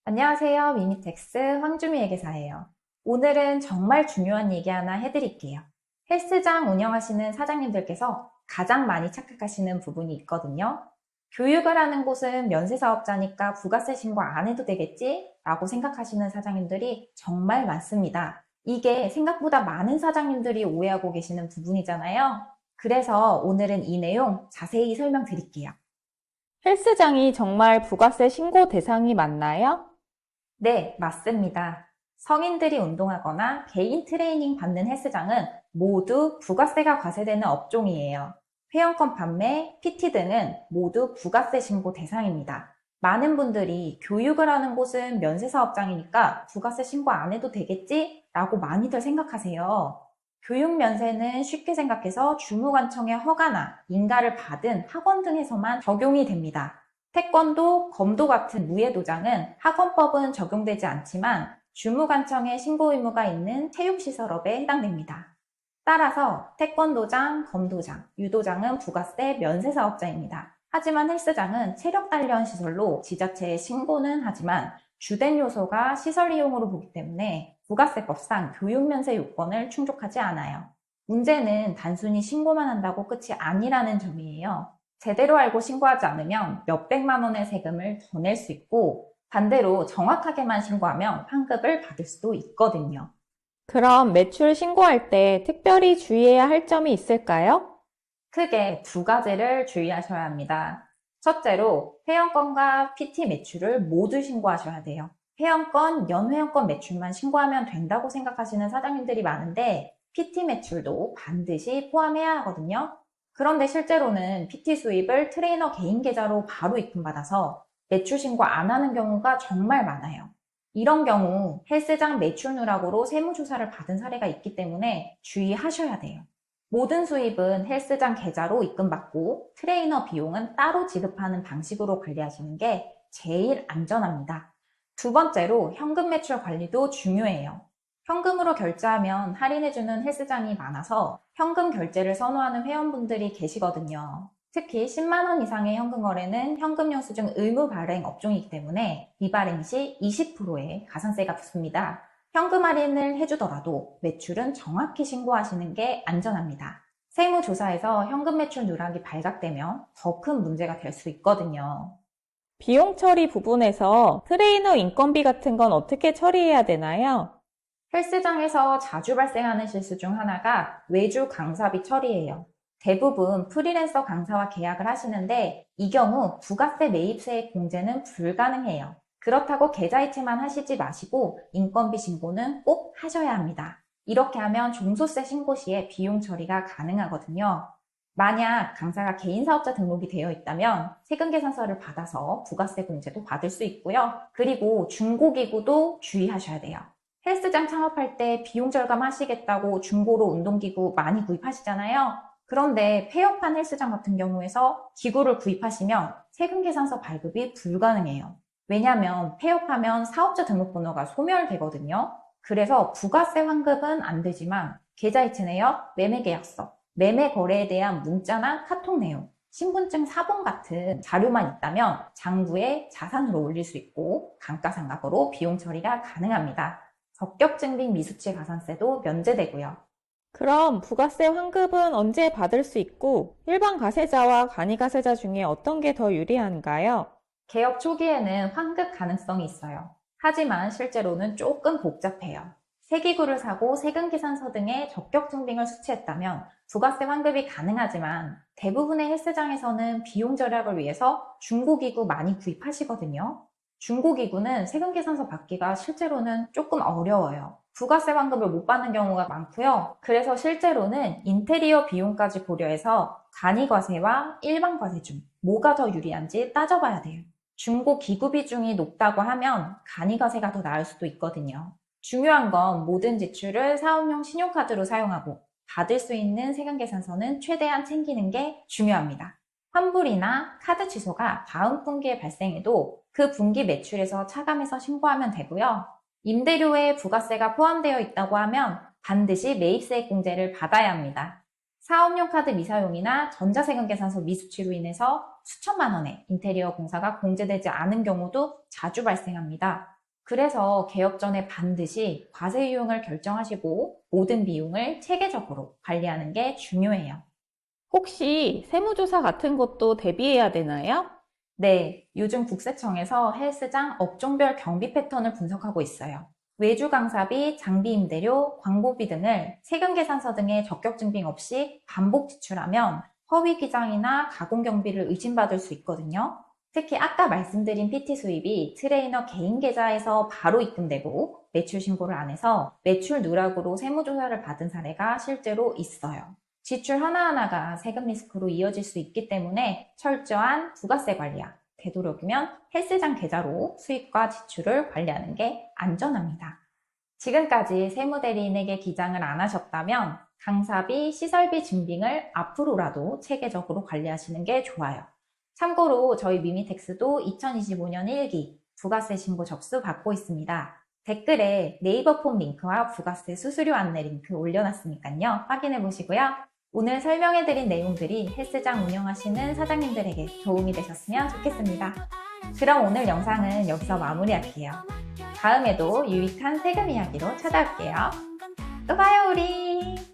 안녕하세요. 미미텍스 황주미 회계사예요. 오늘은 정말 중요한 얘기 하나 해드릴게요. 헬스장 운영하시는 사장님들께서 가장 많이 착각하시는 부분이 있거든요. 교육을 하는 곳은 면세사업자니까 부가세 신고 안 해도 되겠지? 라고 생각하시는 사장님들이 정말 많습니다. 이게 생각보다 많은 사장님들이 오해하고 계시는 부분이잖아요. 그래서 오늘은 이 내용 자세히 설명드릴게요. 헬스장이 정말 부가세 신고 대상이 맞나요? 네, 맞습니다. 성인들이 운동하거나 개인 트레이닝 받는 헬스장은 모두 부가세가 과세되는 업종이에요. 회원권 판매, PT 등은 모두 부가세 신고 대상입니다. 많은 분들이 교육을 하는 곳은 면세사업장이니까 부가세 신고 안 해도 되겠지? 라고 많이들 생각하세요. 교육 면세는 쉽게 생각해서 주무관청의 허가나 인가를 받은 학원 등에서만 적용이 됩니다. 태권도, 검도 같은 무예도장은 학원법은 적용되지 않지만 주무관청의 신고 의무가 있는 체육시설업에 해당됩니다. 따라서 태권도장, 검도장, 유도장은 부가세 면세사업자입니다. 하지만 헬스장은 체력 단련 시설로 지자체에 신고는 하지만 주된 요소가 시설 이용으로 보기 때문에 부가세법상 교육 면세 요건을 충족하지 않아요. 문제는 단순히 신고만 한다고 끝이 아니라는 점이에요. 제대로 알고 신고하지 않으면 몇백만 원의 세금을 더 낼 수 있고 반대로 정확하게만 신고하면 환급을 받을 수도 있거든요. 그럼 매출 신고할 때 특별히 주의해야 할 점이 있을까요? 크게 두 가지를 주의하셔야 합니다. 첫째로 회원권과 PT 매출을 모두 신고하셔야 돼요. 회원권, 연회원권 매출만 신고하면 된다고 생각하시는 사장님들이 많은데 PT 매출도 반드시 포함해야 하거든요. 그런데 실제로는 PT 수입을 트레이너 개인 계좌로 바로 입금받아서 매출 신고 안 하는 경우가 정말 많아요. 이런 경우 헬스장 매출 누락으로 세무조사를 받은 사례가 있기 때문에 주의하셔야 돼요. 모든 수입은 헬스장 계좌로 입금받고 트레이너 비용은 따로 지급하는 방식으로 관리하시는 게 제일 안전합니다. 두 번째로 현금 매출 관리도 중요해요. 현금으로 결제하면 할인해주는 헬스장이 많아서 현금 결제를 선호하는 회원분들이 계시거든요. 특히 10만 원 이상의 현금 거래는 현금 영수증 의무 발행 업종이기 때문에 미발행 시 20%의 가산세가 붙습니다. 현금 할인을 해주더라도 매출은 정확히 신고하시는 게 안전합니다. 세무조사에서 현금 매출 누락이 발각되면 더 큰 문제가 될 수 있거든요. 비용 처리 부분에서 트레이너 인건비 같은 건 어떻게 처리해야 되나요? 헬스장에서 자주 발생하는 실수 중 하나가 외주 강사비 처리예요. 대부분 프리랜서 강사와 계약을 하시는데 이 경우 부가세 매입세액 공제는 불가능해요. 그렇다고 계좌이체만 하시지 마시고 인건비 신고는 꼭 하셔야 합니다. 이렇게 하면 종소세 신고 시에 비용 처리가 가능하거든요. 만약 강사가 개인사업자 등록이 되어 있다면 세금계산서를 받아서 부가세 공제도 받을 수 있고요. 그리고 중고기구도 주의하셔야 돼요. 헬스장 창업할 때 비용 절감하시겠다고 중고로 운동기구 많이 구입하시잖아요. 그런데 폐업한 헬스장 같은 경우에서 기구를 구입하시면 세금계산서 발급이 불가능해요. 왜냐하면 폐업하면 사업자 등록번호가 소멸되거든요. 그래서 부가세 환급은 안 되지만 계좌이체 내역, 매매계약서, 매매 거래에 대한 문자나 카톡 내용, 신분증 사본 같은 자료만 있다면 장부에 자산으로 올릴 수 있고 감가상각으로 비용 처리가 가능합니다. 적격증빙 미수치 가산세도 면제되고요. 그럼 부가세 환급은 언제 받을 수 있고 일반 가세자와 간이 가세자 중에 어떤 게 더 유리한가요? 개업 초기에는 환급 가능성이 있어요. 하지만 실제로는 조금 복잡해요. 새 기구를 사고 세금계산서 등의 적격증빙을 수취했다면 부가세 환급이 가능하지만 대부분의 헬스장에서는 비용 절약을 위해서 중고기구 많이 구입하시거든요. 중고기구는 세금계산서 받기가 실제로는 조금 어려워요. 부가세 환급을 못 받는 경우가 많고요. 그래서 실제로는 인테리어 비용까지 고려해서 간이과세와 일반과세 중 뭐가 더 유리한지 따져봐야 돼요. 중고 기구 비중이 높다고 하면 간이과세가 더 나을 수도 있거든요. 중요한 건 모든 지출을 사업용 신용카드로 사용하고 받을 수 있는 세금계산서는 최대한 챙기는 게 중요합니다. 환불이나 카드 취소가 다음 분기에 발생해도 그 분기 매출에서 차감해서 신고하면 되고요. 임대료에 부가세가 포함되어 있다고 하면 반드시 매입세액 공제를 받아야 합니다. 사업용 카드 미사용이나 전자세금 계산서 미수치로 인해서 수천만 원의 인테리어 공사가 공제되지 않은 경우도 자주 발생합니다. 그래서 개업 전에 반드시 과세 유형을 결정하시고 모든 비용을 체계적으로 관리하는 게 중요해요. 혹시 세무조사 같은 것도 대비해야 되나요? 네, 요즘 국세청에서 헬스장 업종별 경비 패턴을 분석하고 있어요. 외주 강사비, 장비 임대료, 광고비 등을 세금 계산서 등의 적격 증빙 없이 반복 지출하면 허위 기장이나 가공 경비를 의심받을 수 있거든요. 특히 아까 말씀드린 PT 수입이 트레이너 개인 계좌에서 바로 입금되고 매출 신고를 안 해서 매출 누락으로 세무조사를 받은 사례가 실제로 있어요. 지출 하나하나가 세금 리스크로 이어질 수 있기 때문에 철저한 부가세 관리야. 되도록이면 헬스장 계좌로 수입과 지출을 관리하는 게 안전합니다. 지금까지 세무대리인에게 기장을 안 하셨다면 강사비, 시설비 증빙을 앞으로라도 체계적으로 관리하시는 게 좋아요. 참고로 저희 미미텍스도 2025년 1기 부가세 신고 접수 받고 있습니다. 댓글에 네이버 폼 링크와 부가세 수수료 안내 링크 올려놨으니까요. 확인해 보시고요. 오늘 설명해드린 내용들이 헬스장 운영하시는 사장님들에게 도움이 되셨으면 좋겠습니다. 그럼 오늘 영상은 여기서 마무리할게요. 다음에도 유익한 세금 이야기로 찾아올게요. 또 봐요, 우리!